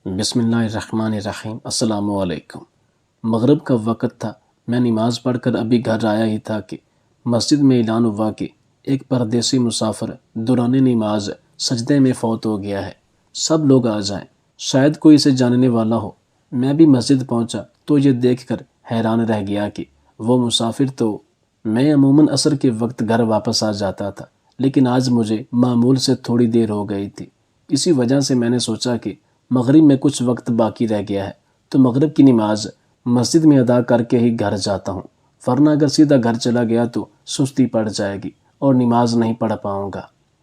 بسم اللہ الرحمن الرحیم۔ السلام علیکم۔ مغرب کا وقت تھا۔ میں نماز پڑھ کر ابھی گھر آیا ہی تھا کہ مسجد میں اعلان ہوا کہ ایک پردیسی مسافر دوران نماز سجدے میں فوت ہو گیا ہے، سب لوگ آ جائیں، شاید کوئی اسے جاننے والا ہو۔ میں بھی مسجد پہنچا تو یہ دیکھ کر حیران رہ گیا کہ وہ مسافر تو میں عموماً عصر کے وقت گھر واپس آ جاتا تھا، لیکن آج مجھے معمول سے تھوڑی دیر ہو گئی تھی۔ اسی وجہ سے میں نے سوچا کہ مغرب میں کچھ وقت باقی رہ گیا ہے تو مغرب کی نماز مسجد میں ادا کر کے ہی گھر جاتا ہوں، ورنہ اگر سیدھا گھر چلا گیا تو سستی پڑ جائے گی اور نماز نہیں پڑھ پاؤں گا۔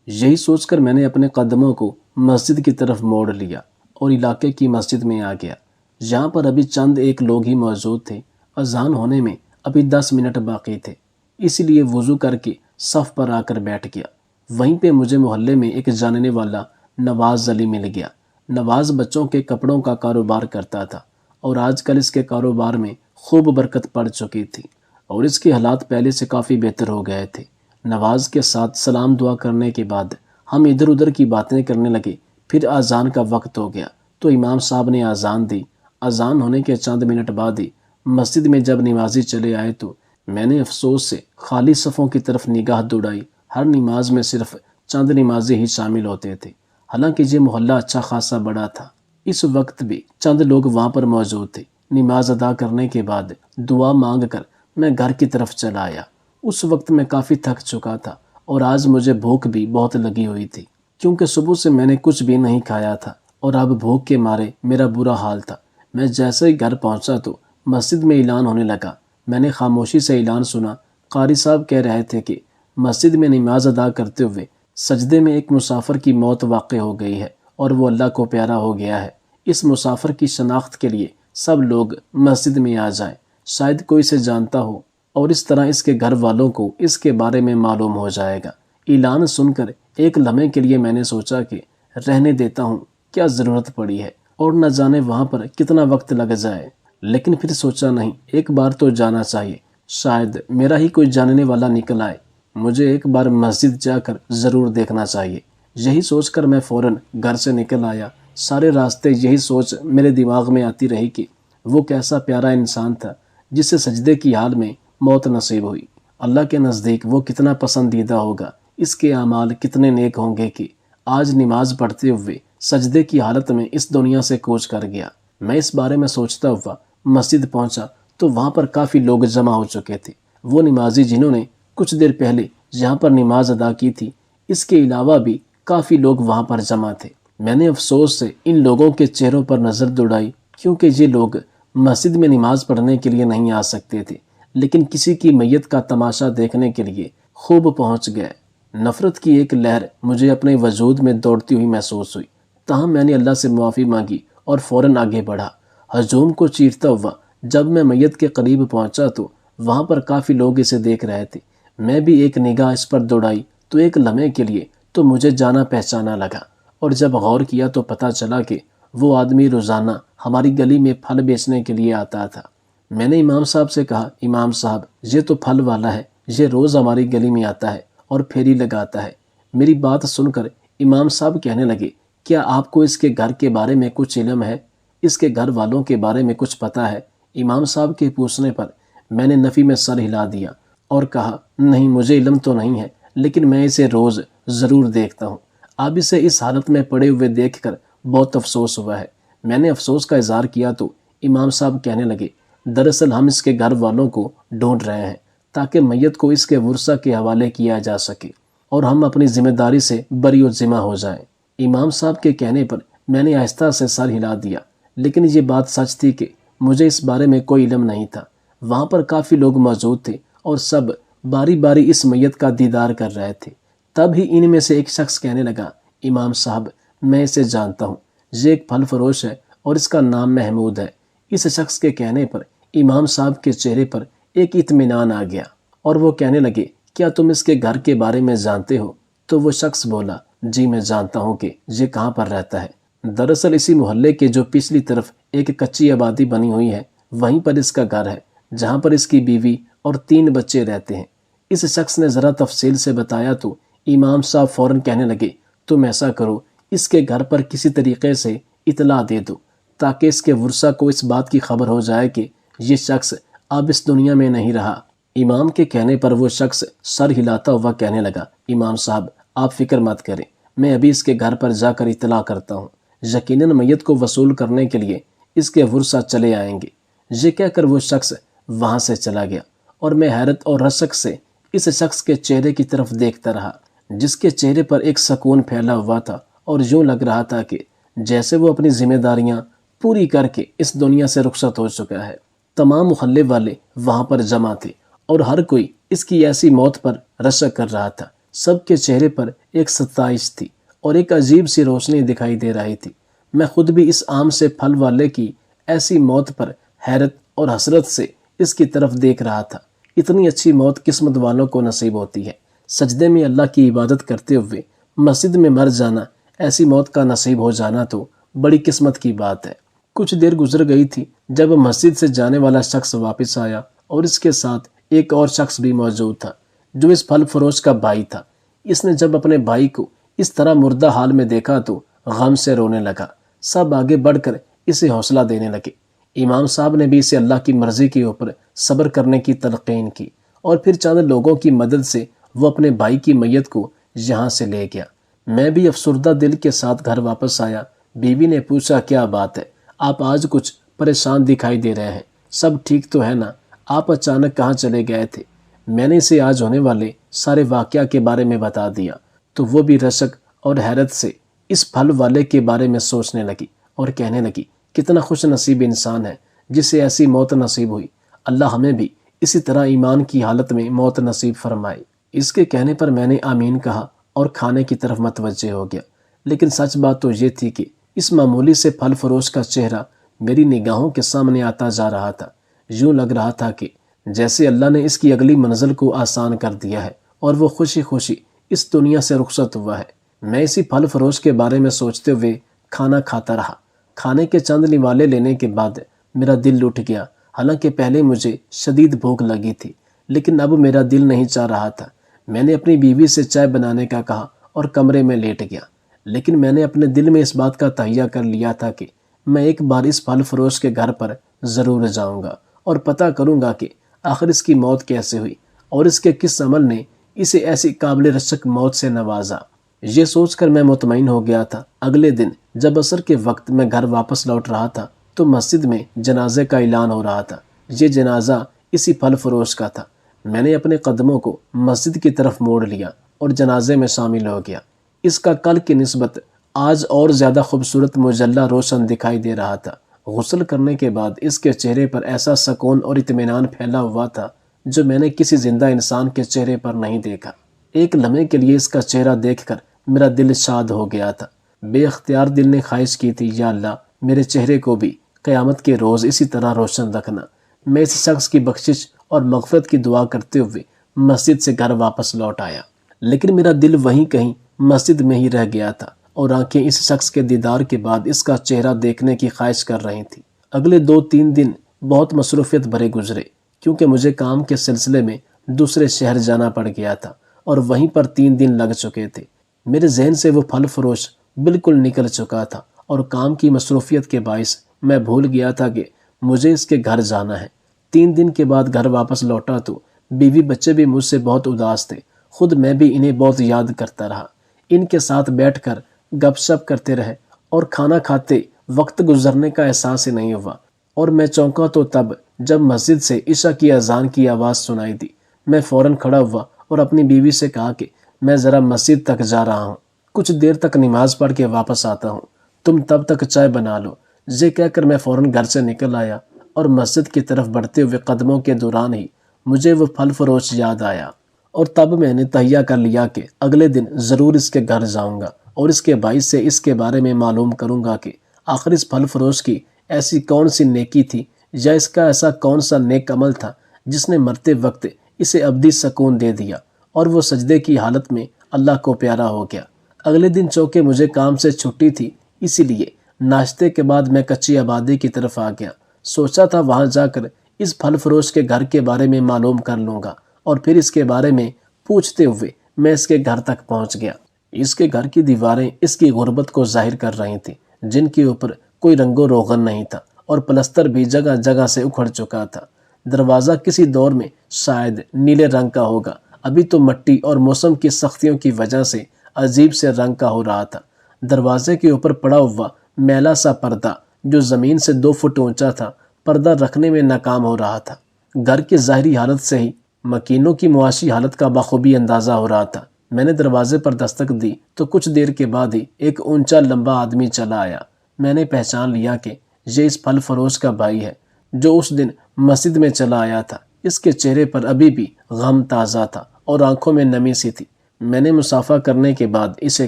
یہی سوچ کر میں نے اپنے قدموں کو مسجد کی طرف موڑ لیا اور علاقے کی مسجد میں آ گیا۔ یہاں پر ابھی چند ایک لوگ ہی موجود تھے، اذان ہونے میں ابھی 10 منٹ باقی تھے، اسی لیے وضو کر کے صف پر آ کر بیٹھ گیا۔ وہیں پہ مجھے محلے میں ایک جاننے والا نواز علی مل گیا۔ نواز بچوں کے کپڑوں کا کاروبار کرتا تھا اور آج کل اس کے کاروبار میں خوب برکت پڑ چکی تھی اور اس کے حالات پہلے سے کافی بہتر ہو گئے تھے۔ نواز کے ساتھ سلام دعا کرنے کے بعد ہم ادھر ادھر کی باتیں کرنے لگے۔ پھر اذان کا وقت ہو گیا تو امام صاحب نے اذان دی۔ اذان ہونے کے چند منٹ بعد ہی مسجد میں جب نمازی چلے آئے تو میں نے افسوس سے خالی صفوں کی طرف نگاہ دوڑائی۔ ہر نماز میں صرف چند نمازی ہی شامل ہوتے تھے، حالانکہ یہ محلہ اچھا خاصا بڑا تھا۔ اس وقت بھی چند لوگ وہاں پر موجود تھے۔ نماز ادا کرنے کے بعد دعا مانگ کر میں گھر کی طرف چلا آیا۔ اس وقت میں کافی تھک چکا تھا اور آج مجھے بھوک بھی بہت لگی ہوئی تھی، کیونکہ صبح سے میں نے کچھ بھی نہیں کھایا تھا اور اب بھوک کے مارے میرا برا حال تھا۔ میں جیسے ہی گھر پہنچا تو مسجد میں اعلان ہونے لگا۔ میں نے خاموشی سے اعلان سنا۔ قاری صاحب کہہ رہے تھے کہ مسجد میں نماز ادا کرتے ہوئے سجدے میں ایک مسافر کی موت واقع ہو گئی ہے اور وہ اللہ کو پیارا ہو گیا ہے۔ اس مسافر کی شناخت کے لیے سب لوگ مسجد میں آ جائیں، شاید کوئی اسے جانتا ہو اور اس طرح اس کے گھر والوں کو اس کے بارے میں معلوم ہو جائے گا۔ اعلان سن کر ایک لمحے کے لیے میں نے سوچا کہ رہنے دیتا ہوں، کیا ضرورت پڑی ہے اور نہ جانے وہاں پر کتنا وقت لگ جائے، لیکن پھر سوچا نہیں، ایک بار تو جانا چاہیے، شاید میرا ہی کوئی جاننے والا نکل آئے، مجھے ایک بار مسجد جا کر ضرور دیکھنا چاہیے۔ یہی سوچ کر میں فوراً گھر سے نکل آیا۔ سارے راستے یہی سوچ میرے دماغ میں آتی رہی کہ وہ کیسا پیارا انسان تھا جسے سجدے کی حال میں موت نصیب ہوئی۔ اللہ کے نزدیک وہ کتنا پسندیدہ ہوگا، اس کے اعمال کتنے نیک ہوں گے کہ آج نماز پڑھتے ہوئے سجدے کی حالت میں اس دنیا سے کوچ کر گیا۔ میں اس بارے میں سوچتا ہوا مسجد پہنچا تو وہاں پر کافی لوگ جمع ہو چکے تھے۔ وہ نمازی جنہوں نے کچھ دیر پہلے جہاں پر نماز ادا کی تھی، اس کے علاوہ بھی کافی لوگ وہاں پر جمع تھے۔ میں نے افسوس سے ان لوگوں کے چہروں پر نظر دوڑائی، کیونکہ یہ لوگ مسجد میں نماز پڑھنے کے لیے نہیں آ سکتے تھے، لیکن کسی کی میت کا تماشا دیکھنے کے لیے خوب پہنچ گئے۔ نفرت کی ایک لہر مجھے اپنے وجود میں دوڑتی ہوئی محسوس ہوئی، تاہم میں نے اللہ سے معافی مانگی اور فوراً آگے بڑھا۔ ہجوم کو چیرتا ہوا جب میں میت کے قریب پہنچا تو وہاں پر کافی لوگ اسے دیکھ رہے تھے۔ میں بھی ایک نگاہ اس پر دوڑائی تو ایک لمحے کے لیے تو مجھے جانا پہچانا لگا، اور جب غور کیا تو پتہ چلا کہ وہ آدمی روزانہ ہماری گلی میں پھل بیچنے کے لیے آتا تھا۔ میں نے امام صاحب سے کہا، امام صاحب یہ تو پھل والا ہے، یہ روز ہماری گلی میں آتا ہے اور پھیری لگاتا ہے۔ میری بات سن کر امام صاحب کہنے لگے، کیا آپ کو اس کے گھر کے بارے میں کچھ علم ہے؟ اس کے گھر والوں کے بارے میں کچھ پتہ ہے؟ امام صاحب کے پوچھنے پر میں نے نفی میں سر ہلا دیا اور کہا، نہیں مجھے علم تو نہیں ہے، لیکن میں اسے روز ضرور دیکھتا ہوں۔ اب اسے اس حالت میں پڑے ہوئے دیکھ کر بہت افسوس ہوا ہے۔ میں نے افسوس کا اظہار کیا تو امام صاحب کہنے لگے، دراصل ہم اس کے گھر والوں کو ڈھونڈ رہے ہیں تاکہ میت کو اس کے ورثہ کے حوالے کیا جا سکے اور ہم اپنی ذمہ داری سے بری و ذمہ ہو جائیں۔ امام صاحب کے کہنے پر میں نے آہستہ سے سر ہلا دیا، لیکن یہ بات سچ تھی کہ مجھے اس بارے میں کوئی علم نہیں تھا۔ وہاں پر کافی لوگ موجود تھے اور سب باری باری اس میت کا دیدار کر رہے تھے۔ تب ہی ان میں سے ایک شخص کہنے لگا، امام صاحب میں اسے جانتا ہوں، یہ ایک پھل فروش ہے اور اس کا نام محمود ہے۔ اس شخص کے کہنے پر امام صاحب کے چہرے پر ایک اطمینان آ گیا اور وہ کہنے لگے، کیا تم اس کے گھر کے بارے میں جانتے ہو؟ تو وہ شخص بولا، جی میں جانتا ہوں کہ یہ کہاں پر رہتا ہے۔ دراصل اسی محلے کے جو پچھلی طرف ایک کچی آبادی بنی ہوئی ہے، وہیں پر اس کا گھر ہے، جہاں پر اس کی بیوی اور 3 بچے رہتے ہیں۔ اس شخص نے ذرا تفصیل سے بتایا تو امام صاحب فوراً کہنے لگے، تم ایسا کرو، اس کے گھر پر کسی طریقے سے اطلاع دے دو تاکہ اس کے ورثہ کو اس بات کی خبر ہو جائے کہ یہ شخص اب اس دنیا میں نہیں رہا۔ امام کے کہنے پر وہ شخص سر ہلاتا ہوا کہنے لگا، امام صاحب آپ فکر مت کریں، میں ابھی اس کے گھر پر جا کر اطلاع کرتا ہوں، یقیناً میت کو وصول کرنے کے لیے اس کے ورثہ چلے آئیں گے۔ یہ کہہ کر وہ شخص وہاں سے چلا گیا اور میں حیرت اور رشک سے اس شخص کے چہرے کی طرف دیکھتا رہا، جس کے چہرے پر ایک سکون پھیلا ہوا تھا اور یوں لگ رہا تھا کہ جیسے وہ اپنی ذمہ داریاں پوری کر کے اس دنیا سے رخصت ہو چکا ہے۔ تمام محلے والے وہاں پر جمع تھے اور ہر کوئی اس کی ایسی موت پر رشک کر رہا تھا۔ سب کے چہرے پر ایک ستائش تھی اور ایک عجیب سی روشنی دکھائی دے رہی تھی۔ میں خود بھی اس آم سے پھل والے کی ایسی موت پر حیرت اور حسرت سے اس کی طرف دیکھ رہا تھا۔ اتنی اچھی موت قسمت والوں کو نصیب ہوتی ہے۔ سجدے میں اللہ کی عبادت کرتے ہوئے مسجد میں مر جانا، ایسی موت کا نصیب ہو جانا تو بڑی قسمت کی بات ہے۔ کچھ دیر گزر گئی تھی جب مسجد سے جانے والا شخص واپس آیا اور اس کے ساتھ ایک اور شخص بھی موجود تھا جو اس پھل فروش کا بھائی تھا۔ اس نے جب اپنے بھائی کو اس طرح مردہ حال میں دیکھا تو غم سے رونے لگا۔ سب آگے بڑھ کر اسے حوصلہ دینے لگے۔ امام صاحب نے بھی اسے اللہ کی مرضی کے اوپر صبر کرنے کی تلقین کی اور پھر چند لوگوں کی مدد سے وہ اپنے بھائی کی میت کو یہاں سے لے گیا۔ میں بھی افسردہ دل کے ساتھ گھر واپس آیا۔ بیوی نے پوچھا، کیا بات ہے، آپ آج کچھ پریشان دکھائی دے رہے ہیں، سب ٹھیک تو ہے نا؟ آپ اچانک کہاں چلے گئے تھے؟ میں نے اسے آج ہونے والے سارے واقعہ کے بارے میں بتا دیا تو وہ بھی رشک اور حیرت سے اس پھل والے کے بارے میں سوچنے لگی اور کہنے لگی، کتنا خوش نصیب انسان ہے جسے ایسی موت نصیب ہوئی۔ اللہ ہمیں بھی اسی طرح ایمان کی حالت میں موت نصیب فرمائے۔ اس کے کہنے پر میں نے آمین کہا اور کھانے کی طرف متوجہ ہو گیا۔ لیکن سچ بات تو یہ تھی کہ اس معمولی سے پھل فروش کا چہرہ میری نگاہوں کے سامنے آتا جا رہا تھا۔ یوں لگ رہا تھا کہ جیسے اللہ نے اس کی اگلی منزل کو آسان کر دیا ہے اور وہ خوشی خوشی اس دنیا سے رخصت ہوا ہے۔ میں اسی پھل فروش کے بارے میں سوچتے ہوئے کھانا کھاتا رہا۔ کھانے کے چند نوالے لینے کے بعد میرا دل اٹھ گیا۔ حالانکہ پہلے مجھے شدید بھوک لگی تھی، لیکن اب میرا دل نہیں چاہ رہا تھا۔ میں نے اپنی بیوی سے چائے بنانے کا کہا اور کمرے میں لیٹ گیا۔ لیکن میں نے اپنے دل میں اس بات کا تہیہ کر لیا تھا کہ میں ایک بار اس پھل فروش کے گھر پر ضرور جاؤں گا اور پتہ کروں گا کہ آخر اس کی موت کیسے ہوئی اور اس کے کس عمل نے اسے ایسی قابل رشک موت سے نوازا۔ یہ سوچ کر میں مطمئن ہو گیا تھا۔ اگلے دن جب عصر کے وقت میں گھر واپس لوٹ رہا تھا تو مسجد میں جنازے کا اعلان ہو رہا تھا۔ یہ جنازہ اسی پھل فروش کا تھا۔ میں نے اپنے قدموں کو مسجد کی طرف موڑ لیا اور جنازے میں شامل ہو گیا۔ اس کا کل کی نسبت آج اور زیادہ خوبصورت مجلہ روشن دکھائی دے رہا تھا۔ غسل کرنے کے بعد اس کے چہرے پر ایسا سکون اور اطمینان پھیلا ہوا تھا جو میں نے کسی زندہ انسان کے چہرے پر نہیں دیکھا۔ ایک لمحے کے لیے اس کا چہرہ دیکھ کر میرا دل شاد ہو گیا تھا۔ بے اختیار دل نے خواہش کی تھی، یا اللہ میرے چہرے کو بھی قیامت کے روز اسی طرح روشن رکھنا۔ میں اس شخص کی بخشش اور مغفرت کی دعا کرتے ہوئے مسجد سے گھر واپس لوٹ آیا، لیکن میرا دل وہیں کہیں مسجد میں ہی رہ گیا تھا اور آنکھیں اس شخص کے دیدار کے بعد اس کا چہرہ دیکھنے کی خواہش کر رہی تھی۔ اگلے 2-3 دن بہت مصروفیت بھرے گزرے کیونکہ مجھے کام کے سلسلے میں دوسرے شہر جانا پڑ گیا تھا اور وہیں پر 3 دن لگ چکے تھے۔ میرے ذہن سے وہ پھل فروش بالکل نکل چکا تھا اور کام کی مصروفیت کے باعث میں بھول گیا تھا کہ مجھے اس کے گھر جانا ہے۔ 3 دن کے بعد گھر واپس لوٹا تو بیوی بچے بھی مجھ سے بہت اداس تھے۔ خود میں بھی انہیں بہت یاد کرتا رہا۔ ان کے ساتھ بیٹھ کر گپ شپ کرتے رہے اور کھانا کھاتے وقت گزرنے کا احساس ہی نہیں ہوا، اور میں چونکا تو تب جب مسجد سے عشاء کی اذان کی آواز سنائی دی۔ میں فوراً کھڑا ہوا اور اپنی بیوی سے کہا کہ میں ذرا مسجد تک جا رہا ہوں، کچھ دیر تک نماز پڑھ کے واپس آتا ہوں، تم تب تک چائے بنا لو۔ یہ کہہ کر میں فوراً گھر سے نکل آیا اور مسجد کی طرف بڑھتے ہوئے قدموں کے دوران ہی مجھے وہ پھل فروش یاد آیا، اور تب میں نے تہیہ کر لیا کہ اگلے دن ضرور اس کے گھر جاؤں گا اور اس کے بھائی سے اس کے بارے میں معلوم کروں گا کہ آخر اس پھل فروش کی ایسی کون سی نیکی تھی یا اس کا ایسا کون سا نیک عمل تھا جس نے مرتے وقت اسے ابدی سکون دے دیا اور وہ سجدے کی حالت میں اللہ کو پیارا ہو گیا۔ اگلے دن چونکہ مجھے کام سے چھٹی تھی، اسی لیے ناشتے کے بعد میں کچی آبادی کی طرف آ گیا۔ سوچا تھا وہاں جا کر اس پھل فروش کے گھر کے بارے میں معلوم کر لوں گا اور پھر اس کے بارے میں پوچھتے ہوئے میں اس کے گھر تک پہنچ گیا۔ اس کے گھر کی دیواریں اس کی غربت کو ظاہر کر رہی تھیں، جن کے اوپر کوئی رنگ و روغن نہیں تھا اور پلستر بھی جگہ جگہ سے اکھڑ چکا تھا۔ دروازہ کسی دور میں شاید نیلے رنگ کا ہوگا، ابھی تو مٹی اور موسم کی سختیوں کی وجہ سے عجیب سے رنگ کا ہو رہا تھا۔ دروازے کے اوپر پڑا ہوا میلا سا پردہ جو زمین سے 2 فٹ اونچا تھا، پردہ رکھنے میں ناکام ہو رہا تھا۔ گھر کی ظاہری حالت سے ہی مکینوں کی معاشی حالت کا بخوبی اندازہ ہو رہا تھا۔ میں نے دروازے پر دستک دی تو کچھ دیر کے بعد ہی ایک اونچا لمبا آدمی چلا آیا۔ میں نے پہچان لیا کہ یہ اس پھل فروش کا بھائی ہے جو اس دن مسجد میں چلا آیا تھا۔ اس کے چہرے پر ابھی بھی غم تازہ تھا اور آنکھوں میں نمی سی تھی۔ میں نے مصافحہ کرنے کے بعد اسے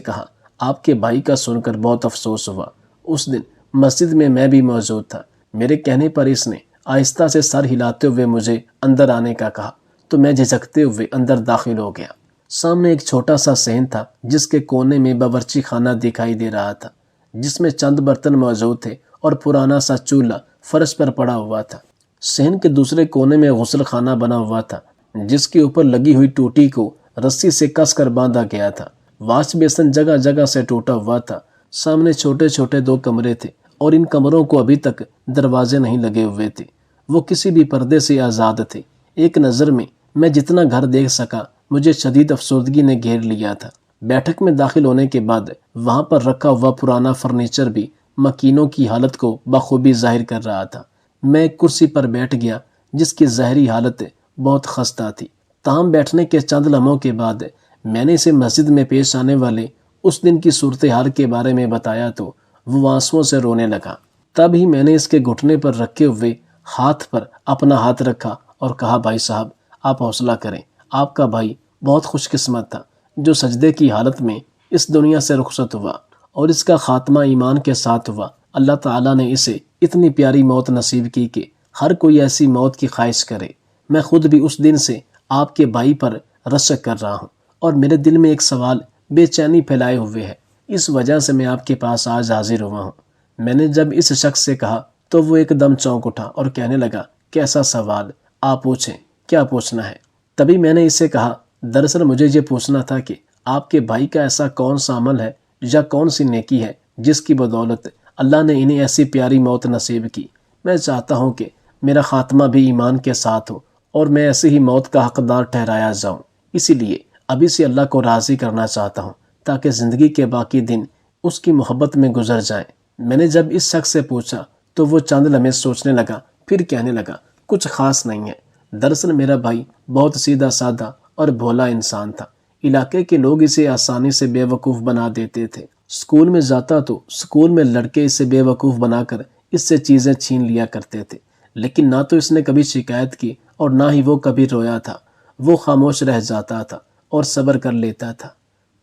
کہا، آپ کے بھائی کا سن کر بہت افسوس ہوا۔ اس دن مسجد میں بھی موجود تھا۔ میرے کہنے پر اس نے آہستہ سے سر ہلاتے ہوئے مجھے اندر آنے کا کہا تو میں جھجکتے ہوئے اندر داخل ہو گیا۔ سامنے ایک چھوٹا سا صحن تھا جس کے کونے میں باورچی خانہ دکھائی دے رہا تھا، جس میں چند برتن موجود تھے اور پرانا سا چولہا فرش پر پڑا ہوا تھا۔ صحن کے دوسرے کونے میں غسل خانہ بنا ہوا تھا جس کے اوپر لگی ہوئی ٹوٹی کو رسی سے کس کر باندھا گیا تھا۔ واش بیسن جگہ جگہ سے ٹوٹا ہوا تھا۔ سامنے چھوٹے چھوٹے 2 کمرے تھے اور ان کمروں کو ابھی تک دروازے نہیں لگے ہوئے تھے، وہ کسی بھی پردے سے آزاد تھے۔ ایک نظر میں جتنا گھر دیکھ سکا مجھے شدید افسردگی نے گھیر لیا تھا۔ بیٹھک میں داخل ہونے کے بعد وہاں پر رکھا ہوا پرانا فرنیچر بھی مکینوں کی حالت کو بخوبی ظاہر کر رہا تھا۔ میں ایک کرسی پر بیٹھ گیا جس کی ظاہری حالت بہت خستہ تھی۔ تاہم بیٹھنے کے چند لمحوں کے بعد میں نے اسے مسجد میں پیش آنے والے اس دن کی صورتحال کے بارے میں بتایا تو وہ آنسوؤں سے رونے لگا۔ تب ہی میں نے اس کے گھٹنے پر رکھے ہوئے ہاتھ پر اپنا ہاتھ رکھا اور کہا، بھائی صاحب آپ حوصلہ کریں، آپ کا بھائی بہت خوش قسمت تھا جو سجدے کی حالت میں اس دنیا سے رخصت ہوا اور اس کا خاتمہ ایمان کے ساتھ ہوا۔ اللہ تعالیٰ نے اسے اتنی پیاری موت نصیب کی کہ ہر کوئی ایسی موت کی خواہش کرے۔ میں خود بھی اس دن سے آپ کے بھائی پر رشک کر رہا ہوں اور میرے دل میں ایک سوال بے چینی پھیلائے ہوئے ہے، اس وجہ سے میں آپ کے پاس آج حاضر ہوا ہوں۔ میں نے جب اس شخص سے کہا تو وہ ایک دم چونک اٹھا اور کہنے لگا، کیسا سوال؟ آپ پوچھیں، کیا پوچھنا ہے؟ تبھی میں نے اسے کہا، دراصل مجھے یہ پوچھنا تھا کہ آپ کے بھائی کا ایسا کون سا عمل ہے یا کون سی نیکی ہے جس کی بدولت اللہ نے انہیں ایسی پیاری موت نصیب کی۔ میں چاہتا ہوں کہ میرا خاتمہ بھی ایمان کے ساتھ ہو اور میں ایسی ہی موت کا حقدار ٹھہرایا جاؤں، اسی لیے ابھی سے اللہ کو راضی کرنا چاہتا ہوں تاکہ زندگی کے باقی دن اس کی محبت میں گزر جائیں۔ میں نے جب اس شخص سے پوچھا تو وہ چند لمحے سوچنے لگا، پھر کہنے لگا، کچھ خاص نہیں ہے۔ دراصل میرا بھائی بہت سیدھا سادہ اور بھولا انسان تھا۔ علاقے کے لوگ اسے آسانی سے بے وقوف بنا دیتے تھے۔ اسکول میں جاتا تو اسکول میں لڑکے اسے بے وقوف بنا کر اس سے چیزیں چھین لیا کرتے تھے، لیکن نہ تو اس نے کبھی شکایت کی اور نہ ہی وہ کبھی رویا تھا۔ وہ خاموش رہ جاتا تھا اور صبر کر لیتا تھا۔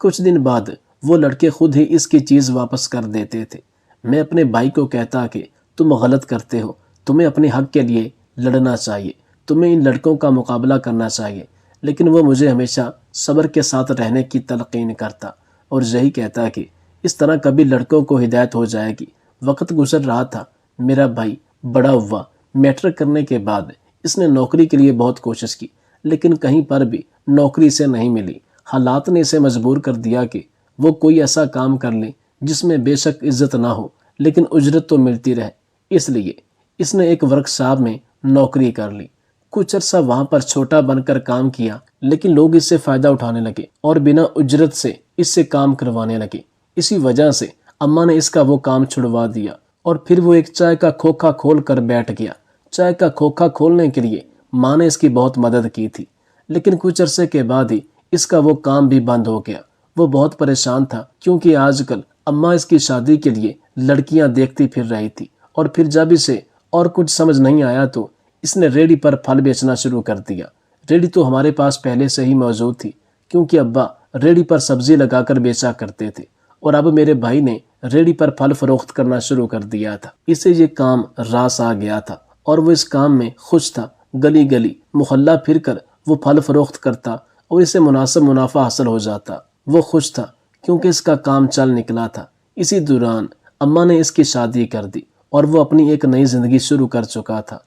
کچھ دن بعد وہ لڑکے خود ہی اس کی چیز واپس کر دیتے تھے۔ میں اپنے بھائی کو کہتا کہ تم غلط کرتے ہو، تمہیں اپنے حق کے لیے لڑنا چاہیے، تمہیں ان لڑکوں کا مقابلہ کرنا چاہیے، لیکن وہ مجھے ہمیشہ صبر کے ساتھ رہنے کی تلقین کرتا اور یہی کہتا کہ اس طرح کبھی لڑکوں کو ہدایت ہو جائے گی۔ وقت گزر رہا تھا، میرا بھائی بڑا ہوا۔ میٹرک کرنے کے بعد اس نے نوکری کے لیے بہت کوشش کی لیکن کہیں پر بھی نوکری سے نہیں ملی۔ حالات نے اسے مجبور کر دیا کہ وہ کوئی ایسا کام کر لے جس میں بے شک عزت نہ ہو لیکن اجرت تو ملتی رہے۔ اس لیے اس نے ایک ورکشاپ میں نوکری کر لی۔ کچھ عرصہ وہاں پر چھوٹا بن کر کام کیا لیکن لوگ اس سے فائدہ اٹھانے لگے اور بنا اجرت سے اس سے کام کروانے لگے۔ اسی وجہ سے اماں نے اس کا وہ کام چھڑوا دیا اور پھر وہ ایک چائے کا کھوکھا کھول کر بیٹھ گیا۔ چائے کا کھوکھا کھولنے کے لیے ماں نے اس کی بہت مدد کی تھی لیکن کچھ عرصے کے بعد ہی اس کا وہ کام بھی بند ہو گیا۔ وہ بہت پریشان تھا کیونکہ آج کل اماں اس کی شادی کے لیے لڑکیاں دیکھتی پھر رہی تھی اور پھر جب اسے اور کچھ سمجھ نہیں آیا تو اس نے ریڑھی پر پھل بیچنا شروع کر دیا۔ ریڑھی تو ہمارے پاس پہلے سے ہی موجود تھی کیونکہ ابا ریڑھی پر سبزی لگا کر بیچا کرتے تھے اور اب میرے بھائی نے ریڑھی پر پھل فروخت کرنا شروع کر دیا تھا۔ اسے یہ کام راس آ گیا تھا اور وہ اس کام میں خوش تھا۔ گلی گلی محلہ پھر کر وہ پھل فروخت کرتا اور اسے مناسب منافع حاصل ہو جاتا۔ وہ خوش تھا کیونکہ اس کا کام چل نکلا تھا۔ اسی دوران اماں نے اس کی شادی کر دی اور وہ اپنی ایک نئی زندگی شروع کر چکا تھا۔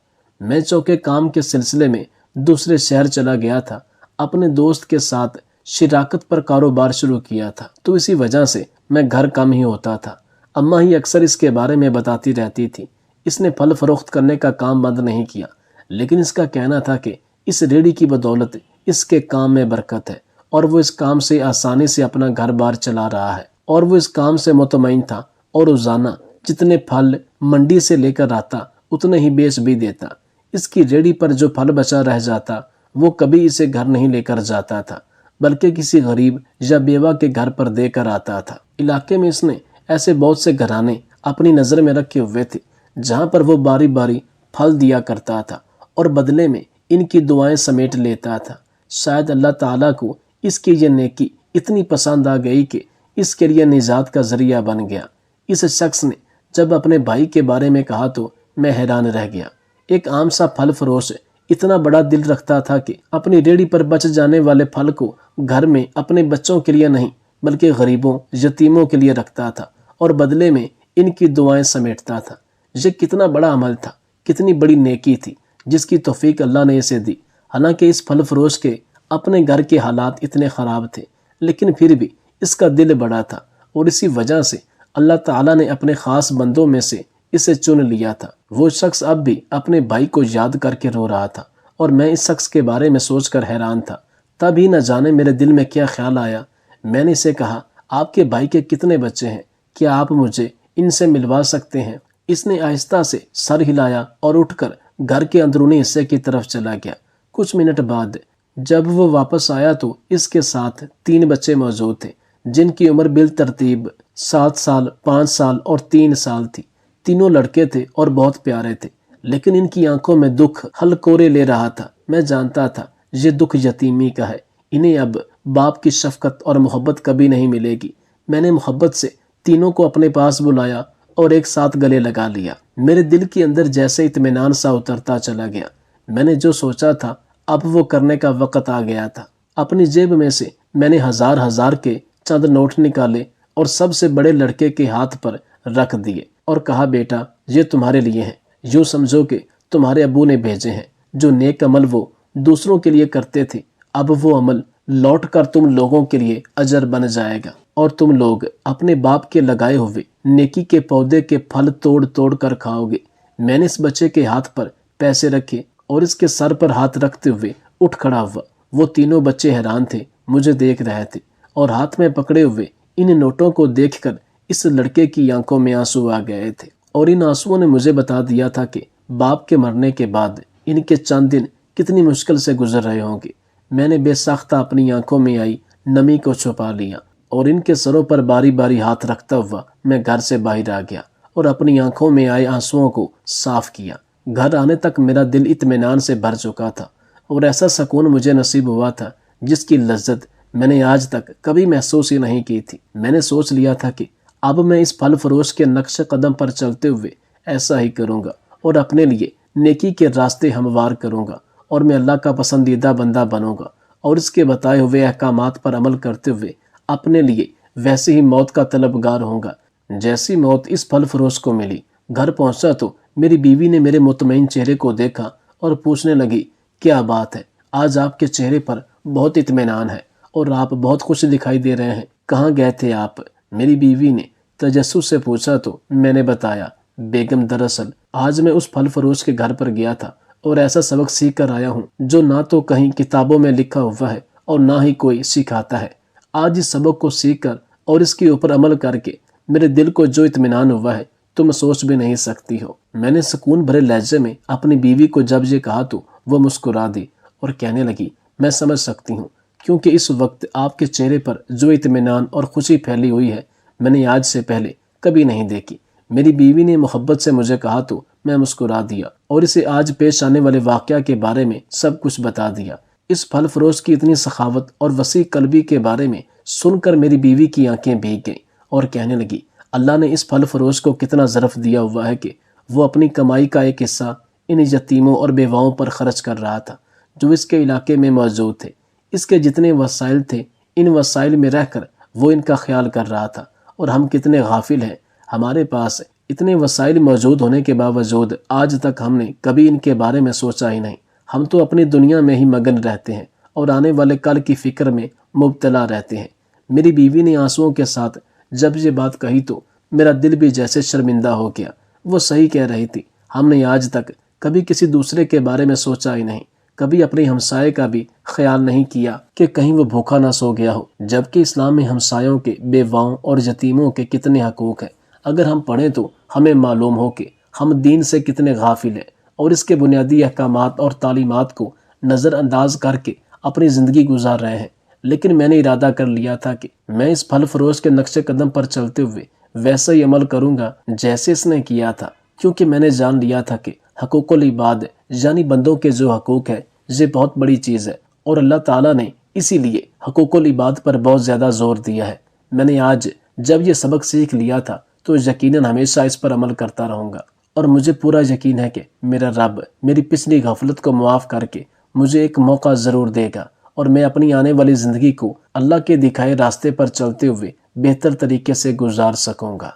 میں چوکے کام کے سلسلے میں دوسرے شہر چلا گیا تھا۔ اپنے دوست کے ساتھ شراکت پر کاروبار شروع کیا تھا تو اسی وجہ سے میں گھر کم ہی ہوتا تھا۔ اماں ہی اکثر اس کے بارے میں بتاتی رہتی تھی۔ اس نے پھل فروخت کرنے کا کام بند نہیں کیا، لیکن اس کا کہنا تھا کہ اس ریڑھی کی بدولت اس کے کام میں برکت ہے، اور وہ اس کام سے آسانی سے اپنا گھر بار چلا رہا ہے، اور وہ اس کام سے مطمئن تھا، اور روزانہ جتنے پھل منڈی سے لے کر آتا اتنے ہی بیچ بھی دیتا۔ اس کی ریڑھی پر جو پھل بچا رہ جاتا وہ کبھی اسے گھر نہیں لے کر جاتا تھا، بلکہ کسی غریب یا بیوہ کے گھر پر دے کر آتا تھا۔ علاقے میں اس نے ایسے بہت سے گھرانے اپنی نظر میں رکھے ہوئے تھے جہاں پر وہ باری باری پھل دیا کرتا تھا اور بدلے میں ان کی دعائیں سمیٹ لیتا تھا۔ شاید اللہ تعالیٰ کو اس کی یہ نیکی اتنی پسند آ گئی کہ اس کے لیے نجات کا ذریعہ بن گیا۔ اس شخص نے جب اپنے بھائی کے بارے میں کہا تو میں حیران رہ گیا۔ ایک عام سا پھل فروش اتنا بڑا دل رکھتا تھا کہ اپنی ریڑھی پر بچ جانے والے پھل کو گھر میں اپنے بچوں کے لیے نہیں بلکہ غریبوں یتیموں کے لیے رکھتا تھا اور بدلے میں ان کی دعائیں سمیٹتا تھا۔ یہ کتنا بڑا عمل تھا، کتنی بڑی نیکی تھی جس کی توفیق اللہ نے اسے دی۔ حالانکہ اس پھل فروش کے اپنے گھر کے حالات اتنے خراب تھے، لیکن پھر بھی اس کا دل بڑا تھا، اور اسی وجہ سے اللہ تعالیٰ نے اپنے خاص بندوں میں سے اسے چن لیا تھا۔ وہ شخص اب بھی اپنے بھائی کو یاد کر کے رو رہا تھا، اور میں اس شخص کے بارے میں سوچ کر حیران تھا۔ تب ہی نہ جانے میرے دل میں کیا خیال آیا۔ میں نے اسے کہا، آپ کے بھائی کے کتنے بچے ہیں؟ کیا آپ مجھے ان سے ملوا سکتے ہیں؟ اس نے آہستہ سے سر ہلایا اور اٹھ کر گھر کے اندرونی حصے کی طرف چلا گیا۔ کچھ منٹ بعد جب وہ واپس آیا تو اس کے ساتھ 3 بچے موجود تھے، جن کی عمر بالترتیب 7 سال، 5 سال اور 3 سال تھی۔ تینوں لڑکے تھے اور بہت پیارے تھے، لیکن ان کی آنکھوں میں دکھ ہلکورے لے رہا تھا۔ میں جانتا تھا یہ دکھ یتیمی کا ہے، انہیں اب باپ کی شفقت اور محبت کبھی نہیں ملے گی۔ میں نے محبت سے تینوں کو اپنے پاس بلایا اور ایک ساتھ گلے لگا لیا۔ میرے دل کے اندر جیسے اطمینان سا اترتا چلا گیا۔ میں نے جو سوچا تھا اب وہ کرنے کا وقت آ گیا تھا۔ اپنی جیب میں سے میں نے ہزار کے چند نوٹ نکالے اور سب سے بڑے لڑکے کے ہاتھ پر رکھ دیے اور کہا، بیٹا یہ تمہارے لیے ہیں، یوں سمجھو کہ تمہارے ابو نے بھیجے ہیں۔ جو نیک عمل وہ دوسروں کے لیے کرتے تھے، اب وہ عمل لوٹ کر تم لوگوں کے لیے اجر بن جائے گا، اور تم لوگ اپنے باپ کے لگائے ہوئے نیکی کے پودے کے پھل توڑ توڑ کر کھاؤ گے۔ میں نے اس بچے کے ہاتھ پر پیسے رکھے اور اس کے سر پر ہاتھ رکھتے ہوئے اٹھ کھڑا ہوا۔ وہ تینوں بچے حیران تھے، مجھے دیکھ رہے تھے، اور ہاتھ میں پکڑے ہوئے ان نوٹوں کو دیکھ کر اس لڑکے کی آنکھوں میں آنسو آ گئے تھے، اور ان آنسوؤں نے مجھے بتا دیا تھا کہ باپ کے مرنے کے بعد ان کے چند دن کتنی مشکل سے گزر رہے ہوں گے۔ میں نے بے ساختہ اپنی آنکھوں میں آئی نمی کو چھپا لیا، اور ان کے سروں پر باری باری ہاتھ رکھتا ہوا میں گھر سے باہر آ گیا اور اپنی آنکھوں میں آئے آنسوؤں کو صاف کیا۔ گھر آنے تک میرا دل اطمینان سے بھر چکا تھا، اور ایسا سکون مجھے نصیب ہوا تھا جس کی لذت میں نے آج تک کبھی محسوس ہی نہیں کی تھی۔ میں نے سوچ لیا تھا کہ اب میں اس پھل فروش کے نقش قدم پر چلتے ہوئے ایسا ہی کروں گا، اور اپنے لیے نیکی کے راستے ہموار کروں گا، اور میں اللہ کا پسندیدہ بندہ بنوں گا، اور اس کے بتائے ہوئے احکامات پر عمل کرتے ہوئے اپنے لیے ویسے ہی موت کا طلبگار ہوں گا جیسی موت اس پھل فروش کو ملی۔ گھر پہنچا تو میری بیوی نے میرے مطمئن چہرے کو دیکھا اور پوچھنے لگی، کیا بات ہے؟ آج آپ کے چہرے پر بہت اطمینان ہے اور آپ بہت خوش دکھائی دے رہے ہیں، کہاں گئے تھے آپ؟ میری بیوی نے تجسس سے پوچھا تو میں نے بتایا، بیگم دراصل آج میں اس پھل فروش کے گھر پر گیا تھا اور ایسا سبق سیکھ کر آیا ہوں جو نہ تو کہیں کتابوں میں لکھا ہوا ہے اور نہ ہی کوئی سکھاتا ہے۔ آج اس سبق کو سیکھ کر اور اس کے اوپر عمل کر کے میرے دل کو جو اطمینان ہوا ہے تم سوچ بھی نہیں سکتی ہو۔ میں نے سکون بھرے لہجے میں اپنی بیوی کو جب یہ کہا تو وہ مسکرا دی اور کہنے لگی، میں سمجھ سکتی ہوں، کیونکہ اس وقت آپ کے چہرے پر جو اطمینان اور خوشی پھیلی ہوئی ہے میں نے آج سے پہلے کبھی نہیں دیکھی۔ میری بیوی نے محبت سے مجھے کہا تو میں مسکرا دیا اور اسے آج پیش آنے والے واقعہ کے بارے میں سب کچھ بتا دیا۔ اس پھل فروش کی اتنی سخاوت اور وسیع قلبی کے بارے میں سن کر میری بیوی کی آنکھیں بھیگ گئیں اور کہنے لگی، اللہ نے اس پھل فروش کو کتنا ظرف دیا ہوا ہے کہ وہ اپنی کمائی کا ایک حصہ ان یتیموں اور بیواؤں پر خرچ کر رہا تھا جو اس کے علاقے میں موجود تھے۔ اس کے جتنے وسائل تھے ان وسائل میں رہ کر وہ ان کا خیال کر رہا تھا، اور ہم کتنے غافل ہیں، ہمارے پاس اتنے وسائل موجود ہونے کے باوجود آج تک ہم نے کبھی ان کے بارے میں سوچا ہی نہیں۔ ہم تو اپنی دنیا میں ہی مگن رہتے ہیں اور آنے والے کل کی فکر میں مبتلا رہتے ہیں۔ میری بیوی نے آنسوؤں کے ساتھ جب یہ بات کہی تو میرا دل بھی جیسے شرمندہ ہو گیا۔ وہ صحیح کہہ رہی تھی، ہم نے آج تک کبھی کسی دوسرے کے بارے میں سوچا ہی نہیں، کبھی اپنے ہمسائے کا بھی خیال نہیں کیا کہ کہیں وہ بھوکا نہ سو گیا ہو، جبکہ اسلام میں ہمسایوں کے، بیواؤں اور یتیموں کے کتنے حقوق ہیں۔ اگر ہم پڑھیں تو ہمیں معلوم ہو کہ ہم دین سے کتنے غافل ہیں اور اس کے بنیادی احکامات اور تعلیمات کو نظر انداز کر کے اپنی زندگی گزار رہے ہیں۔ لیکن میں نے ارادہ کر لیا تھا کہ میں اس پھل فروش کے نقش قدم پر چلتے ہوئے ویسا ہی عمل کروں گا جیسے اس نے کیا تھا، کیونکہ میں نے جان لیا تھا کہ حقوق العباد یعنی بندوں کے جو حقوق ہے یہ بہت بڑی چیز ہے، اور اللہ تعالیٰ نے اسی لیے حقوق العباد پر بہت زیادہ زور دیا ہے۔ میں نے آج جب یہ سبق سیکھ لیا تھا تو یقیناً ہمیشہ اس پر عمل کرتا رہوں گا، اور مجھے پورا یقین ہے کہ میرا رب میری پچھلی غفلت کو معاف کر کے مجھے ایک موقع ضرور دے گا، اور میں اپنی آنے والی زندگی کو اللہ کے دکھائے راستے پر چلتے ہوئے بہتر طریقے سے گزار سکوں گا۔